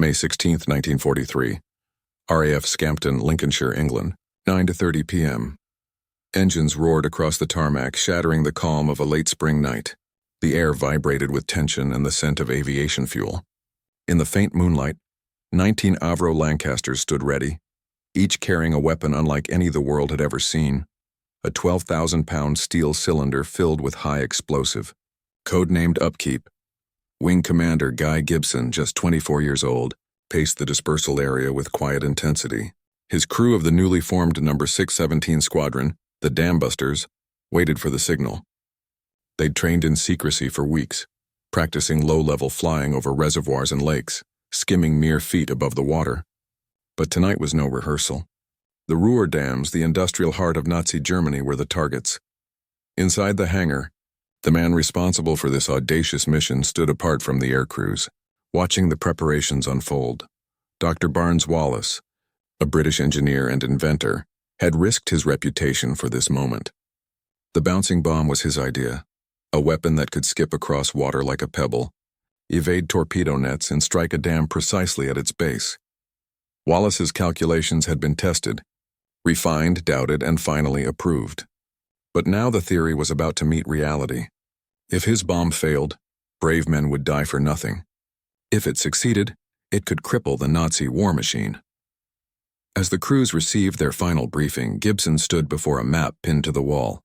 May 16, 1943. RAF Scampton, Lincolnshire, England, 9:30 p.m. Engines roared across the tarmac, shattering the calm of a late spring night. The air vibrated with tension and the scent of aviation fuel. In the faint moonlight, 19 Avro Lancasters stood ready, each carrying a weapon unlike any the world had ever seen, a 12,000-pound steel cylinder filled with high explosive. Codenamed Upkeep, Wing Commander Guy Gibson, just 24 years old, paced the dispersal area with quiet intensity. His crew of the newly formed No. 617 Squadron, the Dambusters, waited for the signal. They'd trained in secrecy for weeks, practicing low-level flying over reservoirs and lakes, skimming mere feet above the water. But tonight was no rehearsal. The Ruhr dams, the industrial heart of Nazi Germany, were the targets. Inside the hangar, the man responsible for this audacious mission stood apart from the air crews, watching the preparations unfold. Dr. Barnes Wallis, a British engineer and inventor, had risked his reputation for this moment. The bouncing bomb was his idea, a weapon that could skip across water like a pebble, evade torpedo nets, and strike a dam precisely at its base. Wallis's calculations had been tested, refined, doubted, and finally approved. But now the theory was about to meet reality. If his bomb failed, brave men would die for nothing. If it succeeded, it could cripple the Nazi war machine. As the crews received their final briefing, Gibson stood before a map pinned to the wall.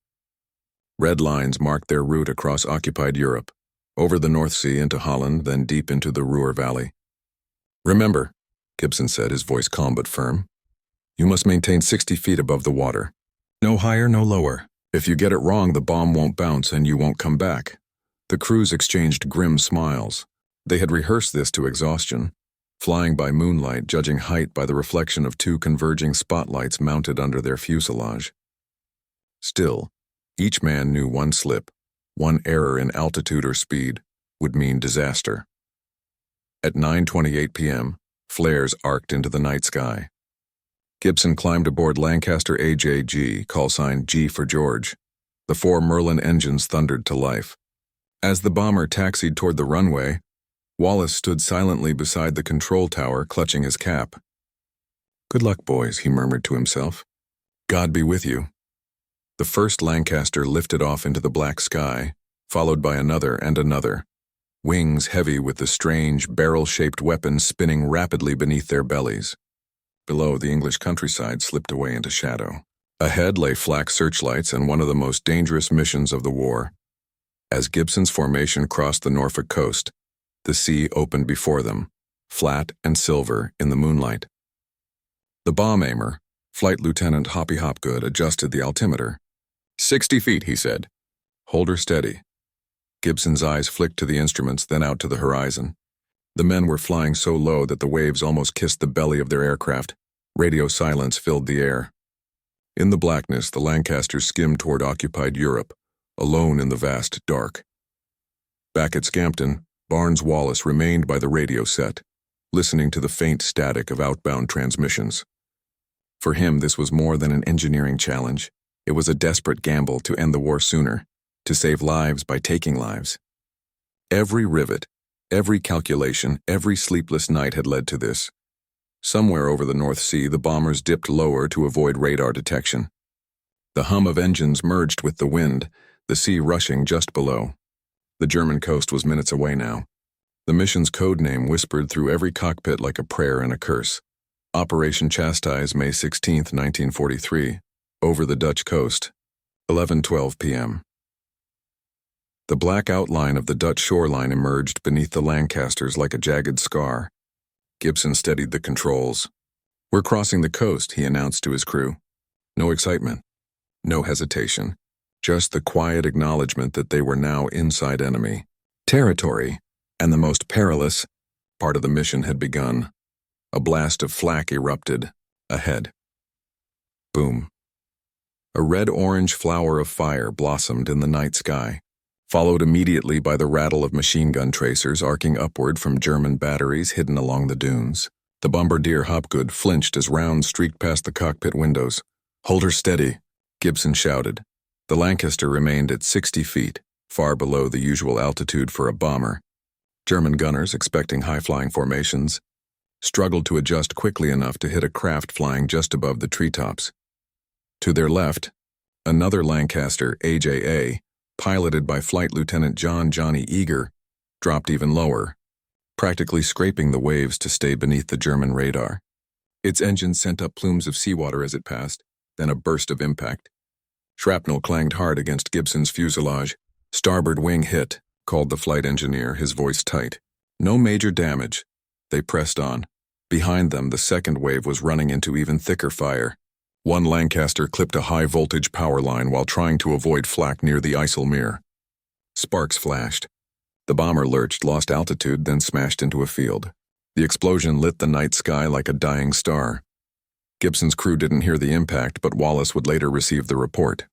Red lines marked their route across occupied Europe, over the North Sea into Holland, then deep into the Ruhr Valley. "Remember," Gibson said, his voice calm but firm, "you must maintain 60 feet above the water. No higher, no lower. If you get it wrong, the bomb won't bounce and you won't come back." The crews exchanged grim smiles. They had rehearsed this to exhaustion, flying by moonlight, judging height by the reflection of two converging spotlights mounted under their fuselage. Still, each man knew one slip, one error in altitude or speed, would mean disaster. At 9:28 p.m., flares arced into the night sky. Gibson climbed aboard Lancaster AJG, callsign G for George. The 4 Merlin engines thundered to life. As the bomber taxied toward the runway, Wallis stood silently beside the control tower, clutching his cap. "Good luck, boys," he murmured to himself. "God be with you." The first Lancaster lifted off into the black sky, followed by another and another, wings heavy with the strange, barrel-shaped weapons spinning rapidly beneath their bellies. Below, the English countryside slipped away into shadow. Ahead lay flak searchlights and one of the most dangerous missions of the war. As Gibson's formation crossed the Norfolk coast, the sea opened before them, flat and silver in the moonlight. The bomb aimer, Flight Lieutenant Hoppy Hopgood, adjusted the altimeter. 60 feet, he said. "Hold her steady." Gibson's eyes flicked to the instruments, then out to the horizon. The men were flying so low that the waves almost kissed the belly of their aircraft. Radio silence filled the air. In the blackness, the Lancasters skimmed toward occupied Europe, alone in the vast dark. Back at Scampton, Barnes Wallis remained by the radio set, listening to the faint static of outbound transmissions. For him, this was more than an engineering challenge. It was a desperate gamble to end the war sooner, to save lives by taking lives. Every rivet, every calculation, every sleepless night had led to this. Somewhere over the North Sea, the bombers dipped lower to avoid radar detection. The hum of engines merged with the wind, the sea rushing just below. The German coast was minutes away now. The mission's code name whispered through every cockpit like a prayer and a curse. Operation Chastise, May 16, 1943, over the Dutch coast, 11:12 p.m. The black outline of the Dutch shoreline emerged beneath the Lancasters like a jagged scar. Gibson steadied the controls. "We're crossing the coast," he announced to his crew. No excitement, no hesitation, just the quiet acknowledgement that they were now inside enemy territory, and the most perilous part of the mission had begun. A blast of flak erupted, ahead. Boom. A red-orange flower of fire blossomed in the night sky, followed immediately by the rattle of machine gun tracers arcing upward from German batteries hidden along the dunes. The bombardier Hopgood flinched as rounds streaked past the cockpit windows. "Hold her steady," Gibson shouted. The Lancaster remained at 60 feet, far below the usual altitude for a bomber. German gunners, expecting high-flying formations, struggled to adjust quickly enough to hit a craft flying just above the treetops. To their left, another Lancaster AJA, piloted by Flight Lieutenant Johnny Eager, dropped even lower, practically scraping the waves to stay beneath the German radar. Its engines sent up plumes of seawater as it passed, then a burst of impact. Shrapnel clanged hard against Gibson's fuselage. "Starboard wing hit," called the flight engineer, his voice tight. "No major damage." They pressed on. Behind them, the second wave was running into even thicker fire. One Lancaster clipped a high-voltage power line while trying to avoid flak near the IJsselmeer. Sparks flashed. The bomber lurched, lost altitude, then smashed into a field. The explosion lit the night sky like a dying star. Gibson's crew didn't hear the impact, but Wallis would later receive the report.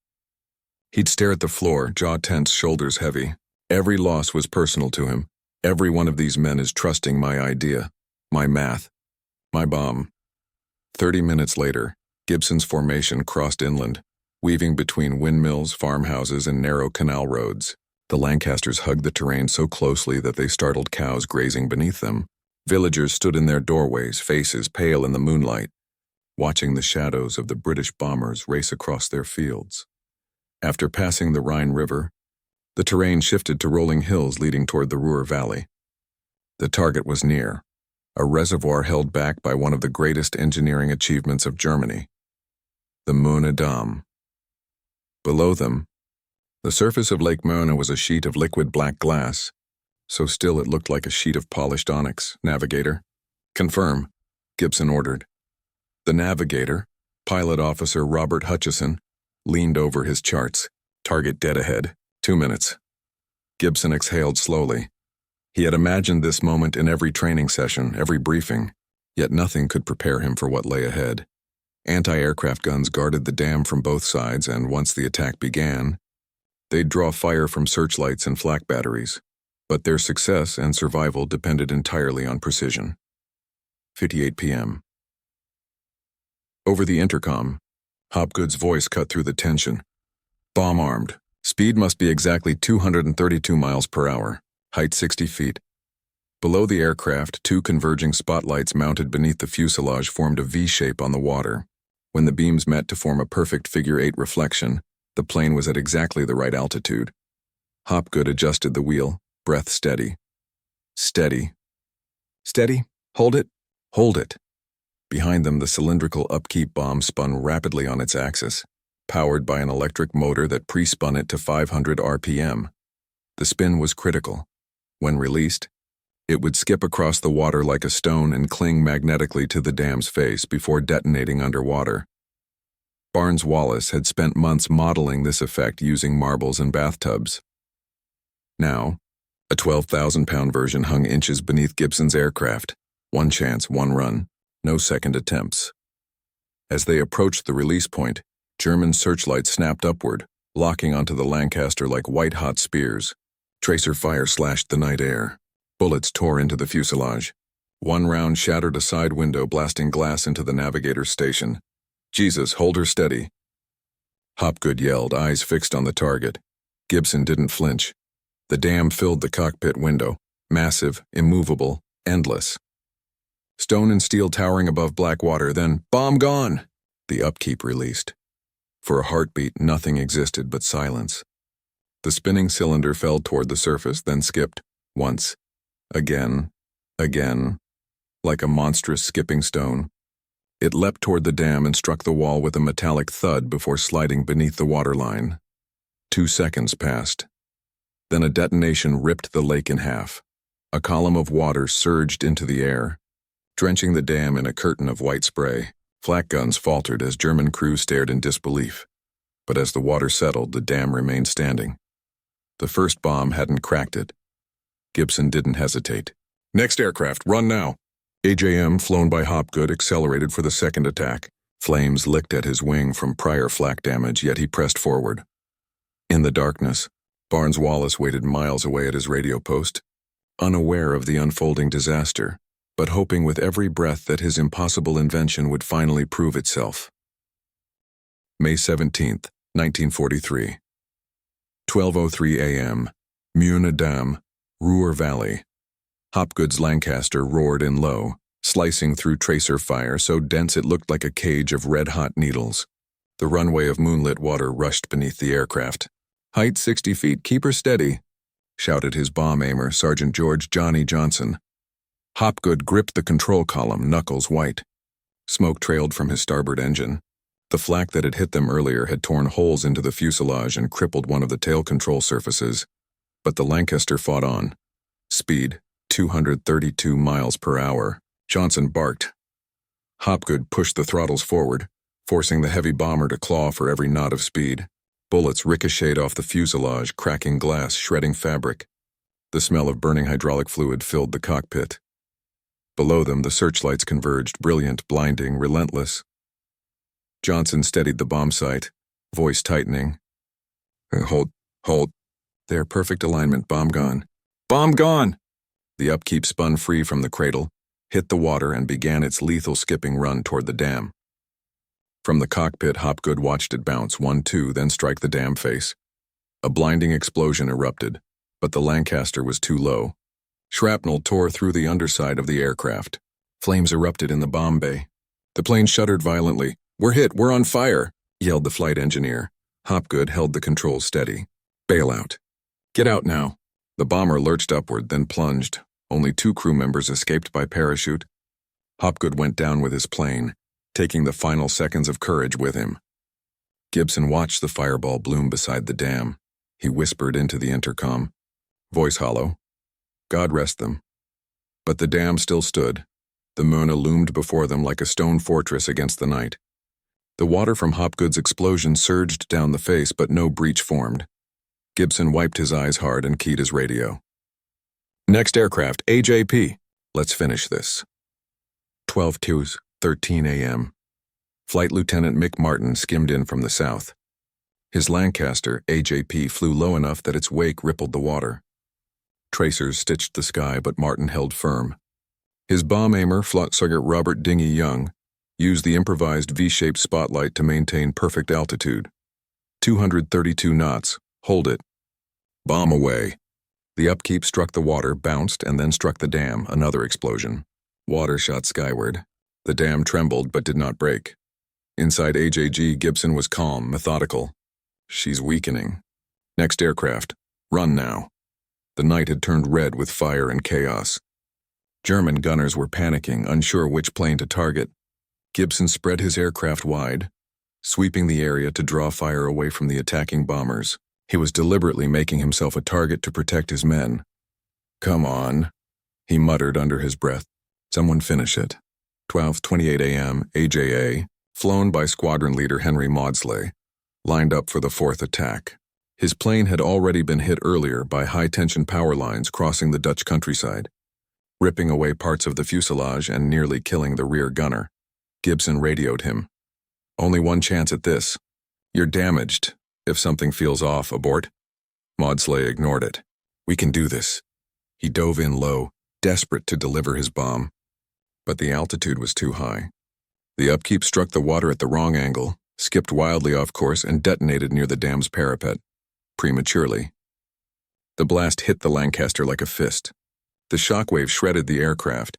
He'd stare at the floor, jaw tense, shoulders heavy. Every loss was personal to him. Every one of these men is trusting my idea, my math, my bomb. 30 minutes later, Gibson's formation crossed inland, weaving between windmills, farmhouses, and narrow canal roads. The Lancasters hugged the terrain so closely that they startled cows grazing beneath them. Villagers stood in their doorways, faces pale in the moonlight, watching the shadows of the British bombers race across their fields. After passing the Rhine River, the terrain shifted to rolling hills leading toward the Ruhr Valley. The target was near, a reservoir held back by one of the greatest engineering achievements of Germany, the Möhne Dam. Below them, the surface of Lake Möhne was a sheet of liquid black glass, so still it looked like a sheet of polished onyx. "Navigator." "Confirm," Gibson ordered. The navigator, pilot officer Robert Hutchison, leaned over his charts. "Target dead ahead. 2 minutes." Gibson exhaled slowly. He had imagined this moment in every training session, every briefing, yet nothing could prepare him for what lay ahead. Anti-aircraft guns guarded the dam from both sides, and once the attack began, they'd draw fire from searchlights and flak batteries. But their success and survival depended entirely on precision. 58 p.m. Over the intercom, Hopgood's voice cut through the tension. "Bomb-armed. Speed must be exactly 232 miles per hour. Height 60 feet. Below the aircraft, 2 converging spotlights mounted beneath the fuselage formed a V-shape on the water. When the beams met to form a perfect figure-8 reflection, the plane was at exactly the right altitude. Hopgood adjusted the wheel, breath steady. Steady. Steady. Hold it. Hold it. Behind them, the cylindrical upkeep bomb spun rapidly on its axis, powered by an electric motor that pre-spun it to 500 RPM. The spin was critical. When released, it would skip across the water like a stone and cling magnetically to the dam's face before detonating underwater. Barnes Wallis had spent months modeling this effect using marbles and bathtubs. Now, a 12,000-pound version hung inches beneath Gibson's aircraft. One chance, one run. No second attempts. As they approached the release point, German searchlights snapped upward, locking onto the Lancaster like white-hot spears. Tracer fire slashed the night air. Bullets tore into the fuselage. One round shattered a side window, blasting glass into the navigator's station. "Jesus, hold her steady." Hopgood yelled, eyes fixed on the target. Gibson didn't flinch. The dam filled the cockpit window, massive, immovable, endless. Stone and steel towering above black water, then, "Bomb gone!" The upkeep released. For a heartbeat, nothing existed but silence. The spinning cylinder fell toward the surface, then skipped. Once. Again. Again. Like a monstrous skipping stone. It leapt toward the dam and struck the wall with a metallic thud before sliding beneath the waterline. 2 seconds passed. Then a detonation ripped the lake in half. A column of water surged into the air, drenching the dam in a curtain of white spray. Flak guns faltered as German crews stared in disbelief. But as the water settled, the dam remained standing. The first bomb hadn't cracked it. Gibson didn't hesitate. "Next aircraft, run now." AJM, flown by Hopgood, accelerated for the second attack. Flames licked at his wing from prior flak damage, yet he pressed forward. In the darkness, Barnes Wallis waited miles away at his radio post, unaware of the unfolding disaster, but hoping with every breath that his impossible invention would finally prove itself. May 17th, 1943. 12:03 a.m. Möhne Dam, Ruhr Valley. Hopgood's Lancaster roared in low, slicing through tracer fire so dense it looked like a cage of red-hot needles. The runway of moonlit water rushed beneath the aircraft. "Height 60 feet, keep her steady," shouted his bomb aimer, Sergeant George Johnny Johnson. Hopgood gripped the control column, knuckles white. Smoke trailed from his starboard engine. The flak that had hit them earlier had torn holes into the fuselage and crippled one of the tail control surfaces. But the Lancaster fought on. Speed, 232 miles per hour. Johnson barked. Hopgood pushed the throttles forward, forcing the heavy bomber to claw for every knot of speed. Bullets ricocheted off the fuselage, cracking glass, shredding fabric. The smell of burning hydraulic fluid filled the cockpit. Below them, the searchlights converged, brilliant, blinding, relentless. Johnson steadied the bomb sight, voice tightening. Hold. There, perfect alignment, bomb gone. Bomb gone! The upkeep spun free from the cradle, hit the water, and began its lethal skipping run toward the dam. From the cockpit, Hopgood watched it bounce 1-2, then strike the dam face. A blinding explosion erupted, but the Lancaster was too low. Shrapnel tore through the underside of the aircraft. Flames erupted in the bomb bay. The plane shuddered violently. "We're hit, we're on fire," yelled the flight engineer. Hopgood held the controls steady. "Bail out. Get out now." The bomber lurched upward, then plunged. Only 2 crew members escaped by parachute. Hopgood went down with his plane, taking the final seconds of courage with him. Gibson watched the fireball bloom beside the dam. He whispered into the intercom, voice hollow, "God rest them." But the dam still stood. The moon loomed before them like a stone fortress against the night. The water from Hopgood's explosion surged down the face, but no breach formed. Gibson wiped his eyes hard and keyed his radio. "Next aircraft, AJP. Let's finish this." 12:13 a.m. Flight Lieutenant Mick Martin skimmed in from the south. His Lancaster, AJP, flew low enough that its wake rippled the water. Tracers stitched the sky, but Martin held firm. His bomb aimer, Flight Sergeant Robert Dingy Young, used the improvised V-shaped spotlight to maintain perfect altitude. 232 knots. Hold it. Bomb away. The upkeep struck the water, bounced, and then struck the dam, another explosion. Water shot skyward. The dam trembled but did not break. Inside AJG, Gibson was calm, methodical. "She's weakening. Next aircraft. Run now." The night had turned red with fire and chaos. German gunners were panicking, unsure which plane to target. Gibson spread his aircraft wide, sweeping the area to draw fire away from the attacking bombers. He was deliberately making himself a target to protect his men. "Come on," he muttered under his breath. "Someone finish it." 12:28 a.m., AJA, flown by Squadron Leader Henry Maudsley, lined up for the 4th attack. His plane had already been hit earlier by high-tension power lines crossing the Dutch countryside, ripping away parts of the fuselage and nearly killing the rear gunner. Gibson radioed him. "Only one chance at this. You're damaged. If something feels off, abort." Maudsley ignored it. "We can do this." He dove in low, desperate to deliver his bomb. But the altitude was too high. The upkeep struck the water at the wrong angle, skipped wildly off course, and detonated near the dam's parapet. Prematurely. The blast hit the Lancaster like a fist. The shockwave shredded the aircraft.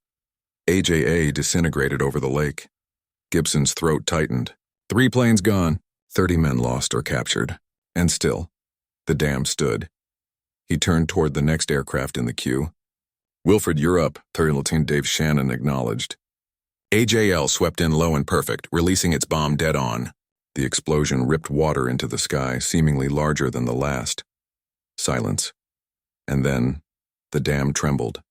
AJA disintegrated over the lake. Gibson's throat tightened. 3 planes gone, 30 men lost or captured. And still, the dam stood. He turned toward the next aircraft in the queue. "Wilfred, you're up," Third Lieutenant Dave Shannon acknowledged. AJL swept in low and perfect, releasing its bomb dead on. The explosion ripped water into the sky, seemingly larger than the last. Silence. And then, the dam trembled.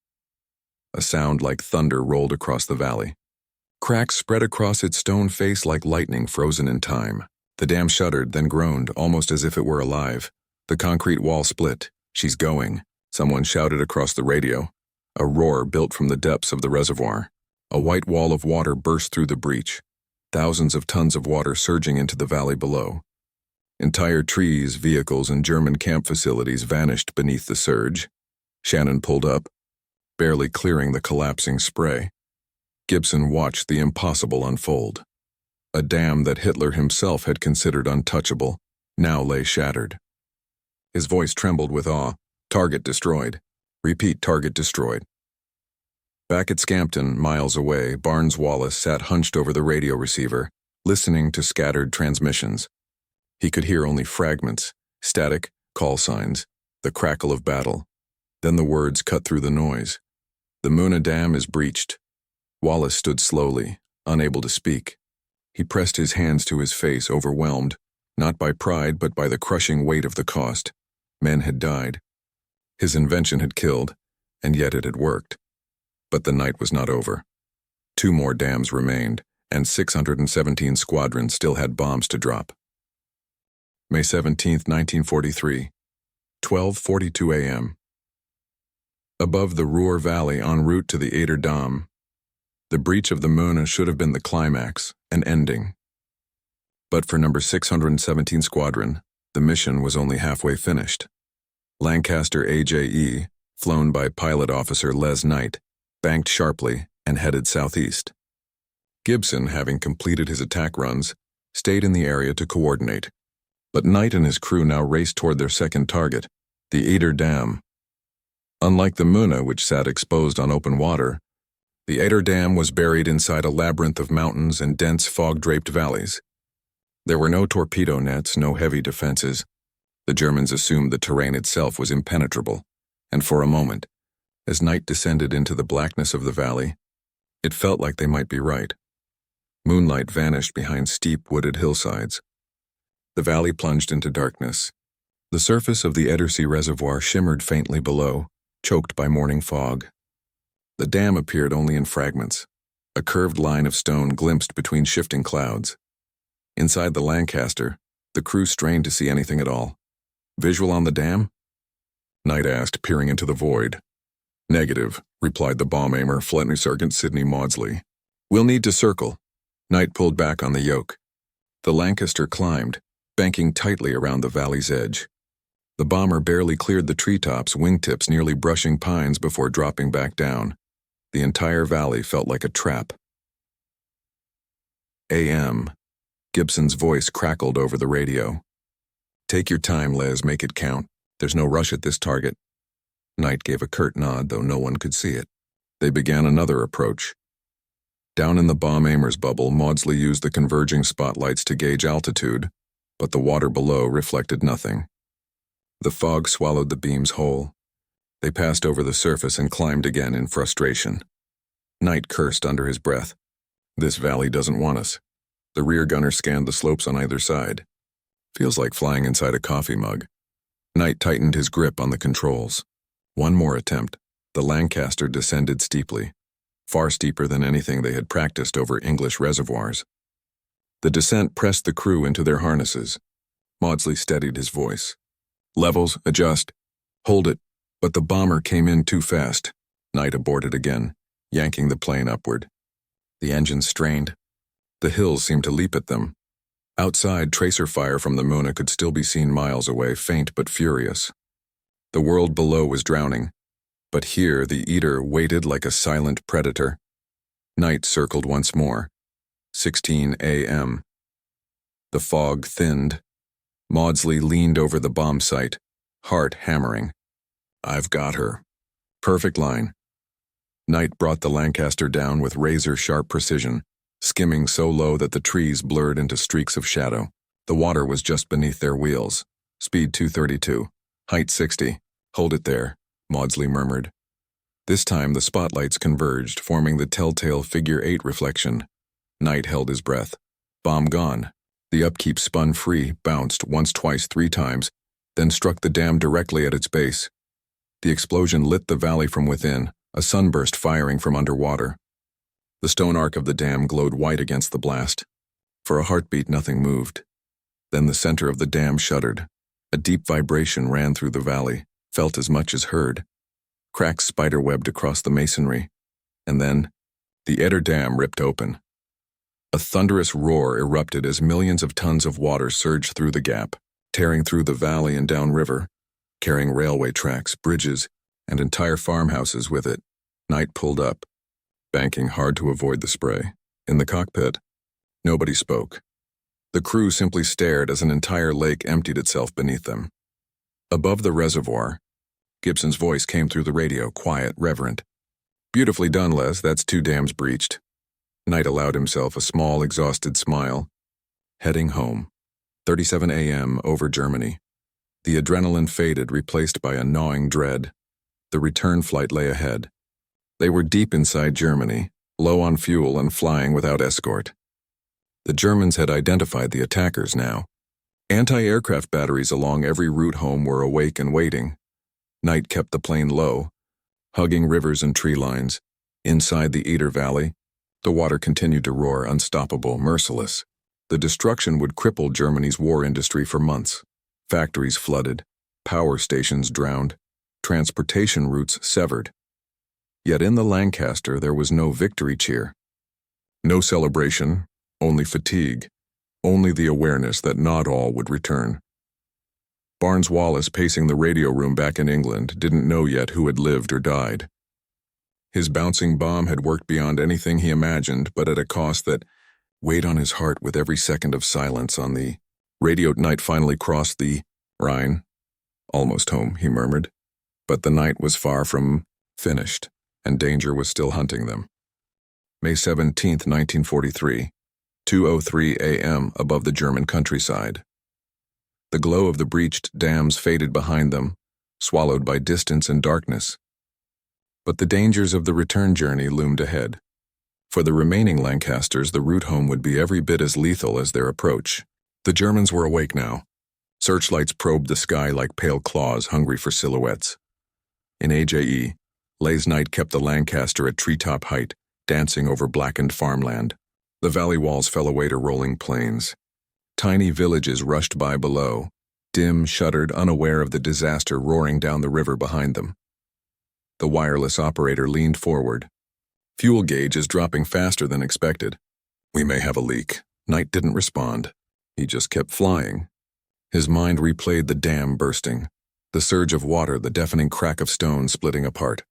A sound like thunder rolled across the valley. Cracks spread across its stone face like lightning frozen in time. The dam shuddered, then groaned, almost as if it were alive. The concrete wall split. "She's going," someone shouted across the radio. A roar built from the depths of the reservoir. A white wall of water burst through the breach. Thousands of tons of water surging into the valley below. Entire trees, vehicles, and German camp facilities vanished beneath the surge. Shannon pulled up, barely clearing the collapsing spray. Gibson watched the impossible unfold. A dam that Hitler himself had considered untouchable now lay shattered. His voice trembled with awe. "Target destroyed. Repeat, target destroyed." Back at Scampton, miles away, Barnes Wallis sat hunched over the radio receiver, listening to scattered transmissions. He could hear only fragments, static, call signs, the crackle of battle. Then the words cut through the noise. "The Muna Dam is breached." Wallis stood slowly, unable to speak. He pressed his hands to his face, overwhelmed, not by pride but by the crushing weight of the cost. Men had died. His invention had killed, and yet it had worked. But the night was not over. 2 more dams remained, and 617 Squadron still had bombs to drop. May 17, 1943, 12:42 a.m. Above the Ruhr Valley en route to the Eder Dam, the breach of the Muna should have been the climax, an ending. But for number 617 Squadron, the mission was only halfway finished. Lancaster AJE, flown by Pilot Officer Les Knight, banked sharply and headed southeast. Gibson, having completed his attack runs, stayed in the area to coordinate. But Knight and his crew now raced toward their second target, the Eder Dam. Unlike the Muna, which sat exposed on open water, the Eder Dam was buried inside a labyrinth of mountains and dense fog-draped valleys. There were no torpedo nets, no heavy defenses. The Germans assumed the terrain itself was impenetrable, and for a moment, as night descended into the blackness of the valley, it felt like they might be right. Moonlight vanished behind steep wooded hillsides. The valley plunged into darkness. The surface of the Edersee Reservoir shimmered faintly below, choked by morning fog. The dam appeared only in fragments, a curved line of stone glimpsed between shifting clouds. Inside the Lancaster, the crew strained to see anything at all. "Visual on the dam?" Knight asked, peering into the void. "Negative," replied the bomb aimer, Flight Sergeant Sidney Maudsley. "We'll need to circle." Knight pulled back on the yoke. The Lancaster climbed, banking tightly around the valley's edge. The bomber barely cleared the treetops, wingtips nearly brushing pines before dropping back down. The entire valley felt like a trap. AM. Gibson's voice crackled over the radio. "Take your time, Les, make it count. There's no rush at this target." Knight gave a curt nod, though no one could see it. They began another approach. Down in the bomb aimer's bubble, Maudsley used the converging spotlights to gauge altitude, but the water below reflected nothing. The fog swallowed the beams whole. They passed over the surface and climbed again in frustration. Knight cursed under his breath. "This valley doesn't want us." The rear gunner scanned the slopes on either side. "Feels like flying inside a coffee mug." Knight tightened his grip on the controls. One more attempt. The Lancaster descended steeply, far steeper than anything they had practiced over English reservoirs. The descent pressed the crew into their harnesses. Maudsley steadied his voice. "Levels, adjust. Hold it." But the bomber came in too fast. Knight aborted again, yanking the plane upward. The engines strained. The hills seemed to leap at them. Outside, tracer fire from the Muna could still be seen miles away, faint but furious. The world below was drowning, but here the Eder waited like a silent predator. Night circled once more. 16 a.m. The fog thinned. Maudsley leaned over the bomb site, heart hammering. "I've got her." Perfect line. Night brought the Lancaster down with razor-sharp precision, skimming so low that the trees blurred into streaks of shadow. The water was just beneath their wheels. Speed 232. Height 60. "Hold it there," Maudsley murmured. This time the spotlights converged, forming the telltale figure 8 reflection. Knight held his breath. Bomb gone. The upkeep spun free, bounced once, twice, 3 times, then struck the dam directly at its base. The explosion lit the valley from within, a sunburst firing from underwater. The stone arc of the dam glowed white against the blast. For a heartbeat, nothing moved. Then the center of the dam shuddered. A deep vibration ran through the valley, felt as much as heard. Cracks spiderwebbed across the masonry. And then, the Eder Dam ripped open. A thunderous roar erupted as millions of tons of water surged through the gap, tearing through the valley and downriver, carrying railway tracks, bridges, and entire farmhouses with it. Knight pulled up, banking hard to avoid the spray. In the cockpit, nobody spoke. The crew simply stared as an entire lake emptied itself beneath them. Above the reservoir, Gibson's voice came through the radio, quiet, reverent. Beautifully done, Les. That's 2 dams breached. Knight allowed himself a small, exhausted smile. Heading home. 37 a.m. over Germany. The adrenaline faded, replaced by a gnawing dread. The return flight lay ahead. They were deep inside Germany, low on fuel and flying without escort. The Germans had identified the attackers now. Anti-aircraft batteries along every route home were awake and waiting. Knight kept the plane low, hugging rivers and tree lines. Inside the Ruhr Valley, the water continued to roar, unstoppable, merciless. The destruction would cripple Germany's war industry for months. Factories flooded, power stations drowned, transportation routes severed. Yet in the Lancaster there was no victory cheer. No celebration, only fatigue, only the awareness that not all would return. Barnes Wallis, pacing the radio room back in England, didn't know yet who had lived or died. His bouncing bomb had worked beyond anything he imagined, but at a cost that weighed on his heart with every second of silence on the radio. Knight finally crossed the Rhine. Almost home, he murmured. But the night was far from finished, and danger was still hunting them. May 17, 1943, 2:03 a.m. above the German countryside. The glow of the breached dams faded behind them, swallowed by distance and darkness. But the dangers of the return journey loomed ahead. For the remaining Lancasters, the route home would be every bit as lethal as their approach. The Germans were awake now. Searchlights probed the sky like pale claws hungry for silhouettes. In AJE, Lay's Knight kept the Lancaster at treetop height, dancing over blackened farmland. The valley walls fell away to rolling plains. Tiny villages rushed by below, dim, shuttered, unaware of the disaster roaring down the river behind them. The wireless operator leaned forward. Fuel gauge is dropping faster than expected. We may have a leak. Knight didn't respond. He just kept flying. His mind replayed the dam bursting, the surge of water, the deafening crack of stone splitting apart.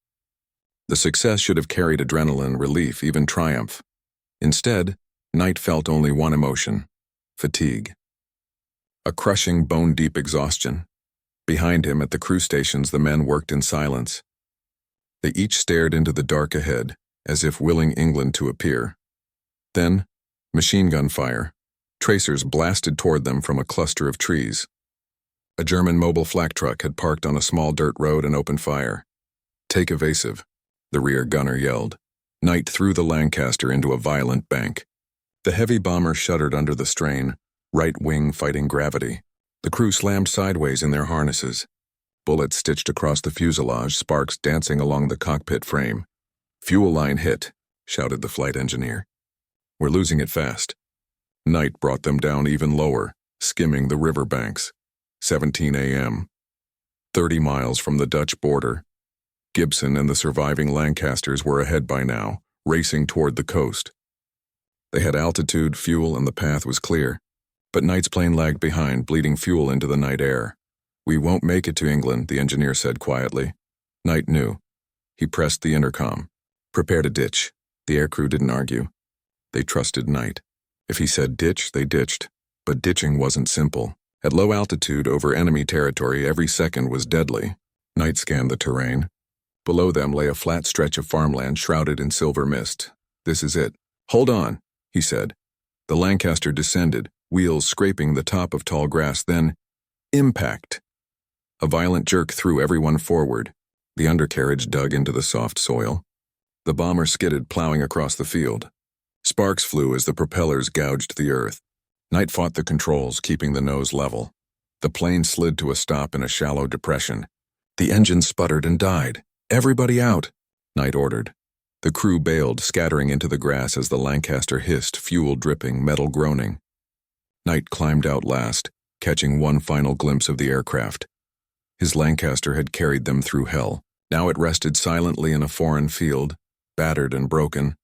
The success should have carried adrenaline, relief, even triumph. Instead, Knight felt only one emotion: fatigue. A crushing, bone-deep exhaustion. Behind him, at the crew stations, the men worked in silence. They each stared into the dark ahead, as if willing England to appear. Then, machine gun fire. Tracers blasted toward them from a cluster of trees. A German mobile flak truck had parked on a small dirt road and opened fire. "Take evasive," the rear gunner yelled. Knight threw the Lancaster into a violent bank. The heavy bomber shuddered under the strain, right wing fighting gravity. The crew slammed sideways in their harnesses. Bullets stitched across the fuselage, sparks dancing along the cockpit frame. "Fuel line hit," shouted the flight engineer. "We're losing it fast." Night brought them down even lower, skimming the river banks. 17 a.m. 30 miles from the Dutch border. Gibson and the surviving Lancasters were ahead by now, racing toward the coast. They had altitude, fuel, and the path was clear. But Knight's plane lagged behind, bleeding fuel into the night air. "We won't make it to England," the engineer said quietly. Knight knew. He pressed the intercom. "Prepare to ditch." The aircrew didn't argue. They trusted Knight. If he said ditch, they ditched. But ditching wasn't simple. At low altitude over enemy territory, every second was deadly. Knight scanned the terrain. Below them lay a flat stretch of farmland shrouded in silver mist. "This is it." "Hold on," he said. The Lancaster descended, wheels scraping the top of tall grass, then impact. A violent jerk threw everyone forward. The undercarriage dug into the soft soil. The bomber skidded, plowing across the field. Sparks flew as the propellers gouged the earth. Knight fought the controls, keeping the nose level. The plane slid to a stop in a shallow depression. The engine sputtered and died. "Everybody out," Knight ordered. The crew bailed, scattering into the grass as the Lancaster hissed, fuel dripping, metal groaning. Knight climbed out last, catching one final glimpse of the aircraft. His Lancaster had carried them through hell. Now it rested silently in a foreign field, battered and broken,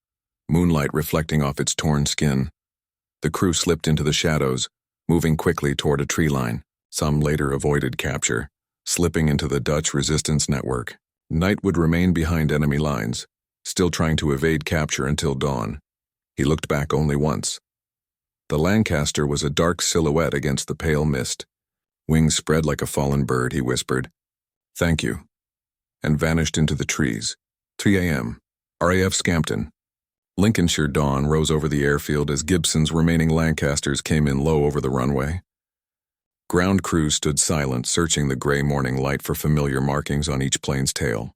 moonlight reflecting off its torn skin. The crew slipped into the shadows, moving quickly toward a tree line. Some later avoided capture, slipping into the Dutch resistance network. Knight would remain behind enemy lines, still trying to evade capture until dawn. He looked back only once. The Lancaster was a dark silhouette against the pale mist. Wings spread like a fallen bird, he whispered, "Thank you," and vanished into the trees. 3 a.m. RAF Scampton. Lincolnshire dawn rose over the airfield as Gibson's remaining Lancasters came in low over the runway. Ground crews stood silent, searching the gray morning light for familiar markings on each plane's tail.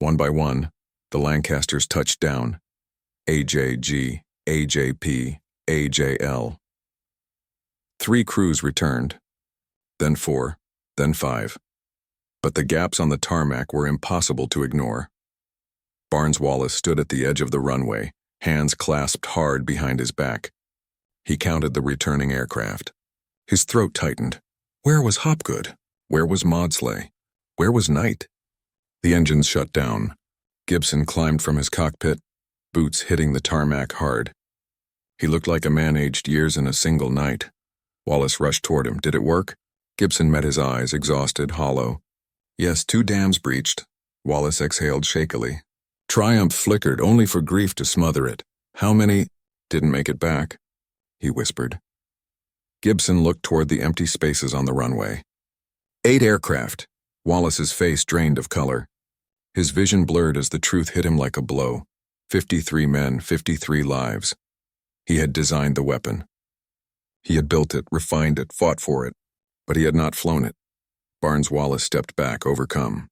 One by one, the Lancasters touched down. AJG, AJP, AJL. 3 crews returned, then 4, then 5. But the gaps on the tarmac were impossible to ignore. Barnes Wallis stood at the edge of the runway, hands clasped hard behind his back. He counted the returning aircraft. His throat tightened. Where was Hopgood? Where was Maudslay? Where was Knight? The engines shut down. Gibson climbed from his cockpit, boots hitting the tarmac hard. He looked like a man aged years in a single night. Wallis rushed toward him. Did it work? Gibson met his eyes, exhausted, hollow. Yes, 2 dams breached. Wallis exhaled shakily. Triumph flickered, only for grief to smother it. How many didn't make it back? He whispered. Gibson looked toward the empty spaces on the runway. 8 aircraft. Wallis's face drained of color. His vision blurred as the truth hit him like a blow. 53 men, 53 lives. He had designed the weapon. He had built it, refined it, fought for it, but he had not flown it. Barnes Wallis stepped back, overcome.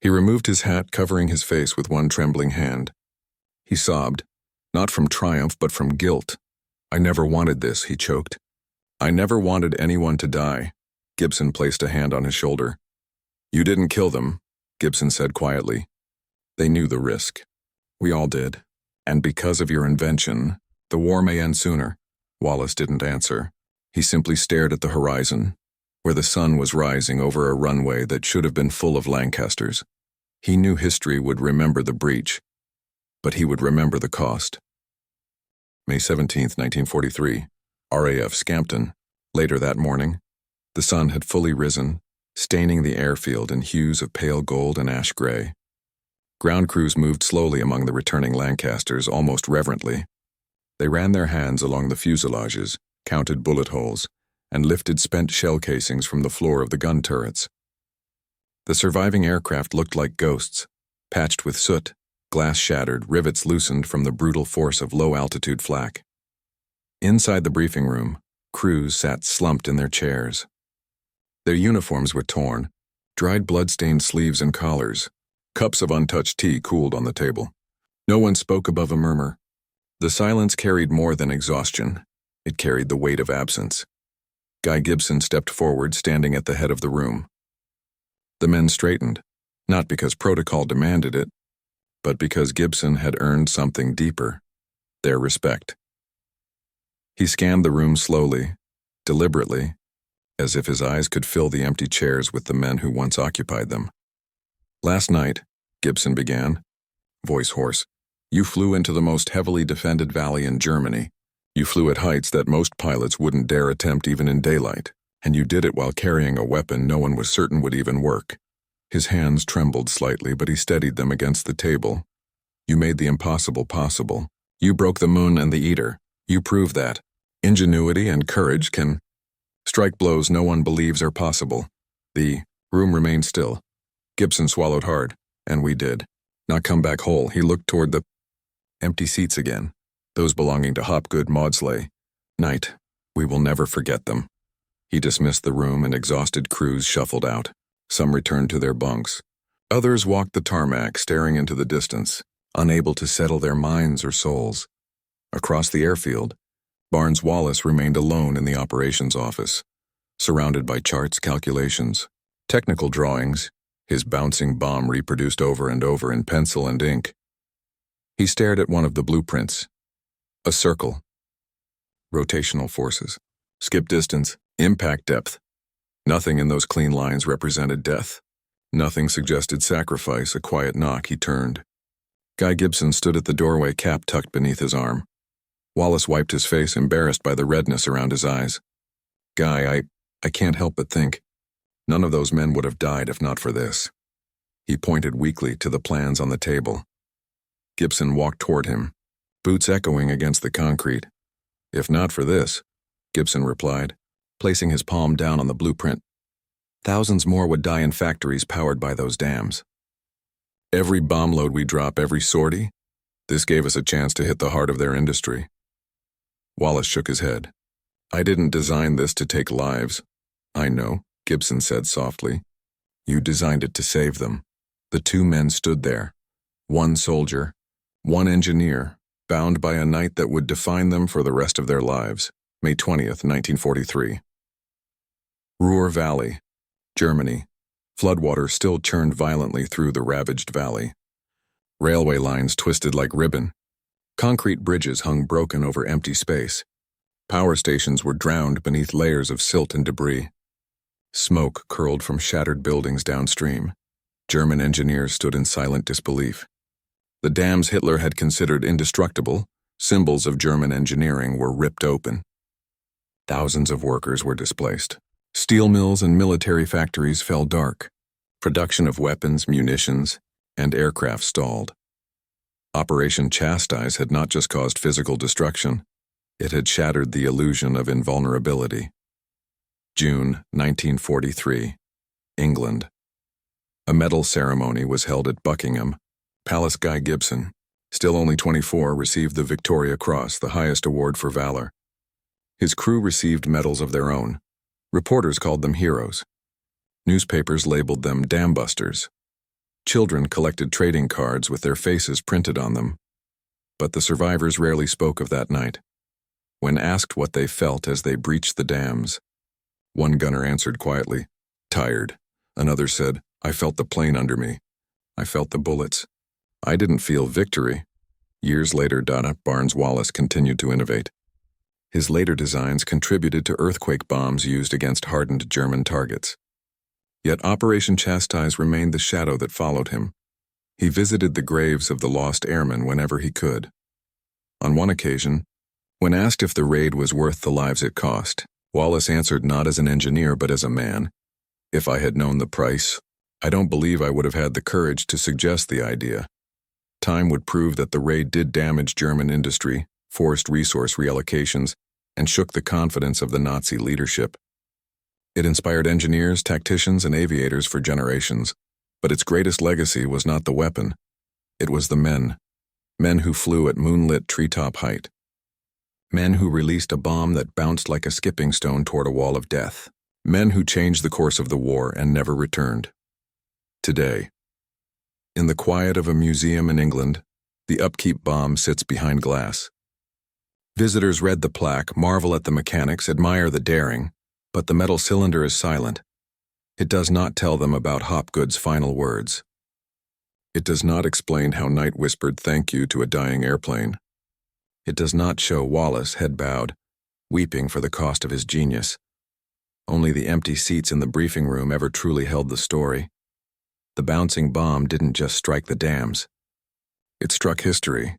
He removed his hat, covering his face with one trembling hand. He sobbed, not from triumph, but from guilt. I never wanted this, he choked. I never wanted anyone to die. Gibson placed a hand on his shoulder. You didn't kill them, Gibson said quietly. They knew the risk. We all did. And because of your invention, the war may end sooner. Wallis didn't answer. He simply stared at the horizon, where the sun was rising over a runway that should have been full of Lancasters. He knew history would remember the breach, but he would remember the cost. May 17, 1943, RAF Scampton. Later that morning, the sun had fully risen, staining the airfield in hues of pale gold and ash gray. Ground crews moved slowly among the returning Lancasters, almost reverently. They ran their hands along the fuselages, counted bullet holes, and lifted spent shell casings from the floor of the gun turrets. The surviving aircraft looked like ghosts, patched with soot, glass shattered, rivets loosened from the brutal force of low-altitude flak. Inside the briefing room, crews sat slumped in their chairs. Their uniforms were torn, dried blood-stained sleeves and collars. Cups of untouched tea cooled on the table. No one spoke above a murmur. The silence carried more than exhaustion. It carried the weight of absence. Guy Gibson stepped forward, standing at the head of the room. The men straightened, not because protocol demanded it, but because Gibson had earned something deeper, their respect. He scanned the room slowly, deliberately, as if his eyes could fill the empty chairs with the men who once occupied them. Last night, Gibson began, voice hoarse, you flew into the most heavily defended valley in Germany. You flew at heights that most pilots wouldn't dare attempt even in daylight, and you did it while carrying a weapon no one was certain would even work. His hands trembled slightly, but he steadied them against the table. You made the impossible possible. You broke the moon and the eater. You proved that. Ingenuity and courage can strike blows no one believes are possible. The room remained still. Gibson swallowed hard, and we did. Not come back whole. He looked toward the empty seats again, those belonging to Hopgood, Maudslay. Knight, we will never forget them. He dismissed the room, and exhausted crews shuffled out. Some returned to their bunks. Others walked the tarmac, staring into the distance, unable to settle their minds or souls. Across the airfield, Barnes Wallis remained alone in the operations office, surrounded by charts, calculations, technical drawings, his bouncing bomb reproduced over and over in pencil and ink. He stared at one of the blueprints. A circle. Rotational forces. Skip distance. Impact depth. Nothing in those clean lines represented death. Nothing suggested sacrifice. A quiet knock. He turned. Guy Gibson stood at the doorway, cap tucked beneath his arm. Wallis wiped his face, embarrassed by the redness around his eyes. Guy, I can't help but think. None of those men would have died if not for this. He pointed weakly to the plans on the table. Gibson walked toward him, boots echoing against the concrete. If not for this, Gibson replied, placing his palm down on the blueprint. Thousands more would die in factories powered by those dams. Every bomb load we drop, every sortie, This gave us a chance to hit the heart of their industry. Wallis shook his head. I didn't design this to take lives. I know, Gibson said softly. You designed it to save them. The two men stood there. One soldier, one engineer, bound by a night that would define them for the rest of their lives. May 20th, 1943. Ruhr Valley, Germany. Floodwater still churned violently through the ravaged valley. Railway lines twisted like ribbon. Concrete bridges hung broken over empty space. Power stations were drowned beneath layers of silt and debris. Smoke curled from shattered buildings downstream. German engineers stood in silent disbelief. The dams Hitler had considered indestructible, symbols of German engineering, were ripped open. Thousands of workers were displaced. Steel mills and military factories fell dark. Production of weapons, munitions, and aircraft stalled. Operation Chastise had not just caused physical destruction, it had shattered the illusion of invulnerability. June 1943, England. A medal ceremony was held at Buckingham. Palace. Guy Gibson, still only 24, received the Victoria Cross, the highest award for valor. His crew received medals of their own. Reporters called them heroes. Newspapers labeled them Dambusters. Children collected trading cards with their faces printed on them. But the survivors rarely spoke of that night. When asked what they felt as they breached the dams, one gunner answered quietly, "Tired." Another said, "I felt the plane under me. I felt the bullets. I didn't feel victory." Years later, Barnes Wallis continued to innovate. His later designs contributed to earthquake bombs used against hardened German targets. Yet Operation Chastise remained the shadow that followed him. He visited the graves of the lost airmen whenever he could. On one occasion, when asked if the raid was worth the lives it cost, Wallis answered not as an engineer but as a man. "If I had known the price, I don't believe I would have had the courage to suggest the idea." Time would prove that the raid did damage German industry, forced resource reallocations, and shook the confidence of the Nazi leadership. It inspired engineers, tacticians, and aviators for generations, but its greatest legacy was not the weapon. It was the men. Men who flew at moonlit treetop height. Men who released a bomb that bounced like a skipping stone toward a wall of death. Men who changed the course of the war and never returned. Today, in the quiet of a museum in England, the upkeep bomb sits behind glass. Visitors read the plaque, marvel at the mechanics, admire the daring, but the metal cylinder is silent. It does not tell them about Hopgood's final words. It does not explain how Knight whispered thank you to a dying airplane. It does not show Wallis, head bowed, weeping for the cost of his genius. Only the empty seats in the briefing room ever truly held the story. The bouncing bomb didn't just strike the dams. It struck history,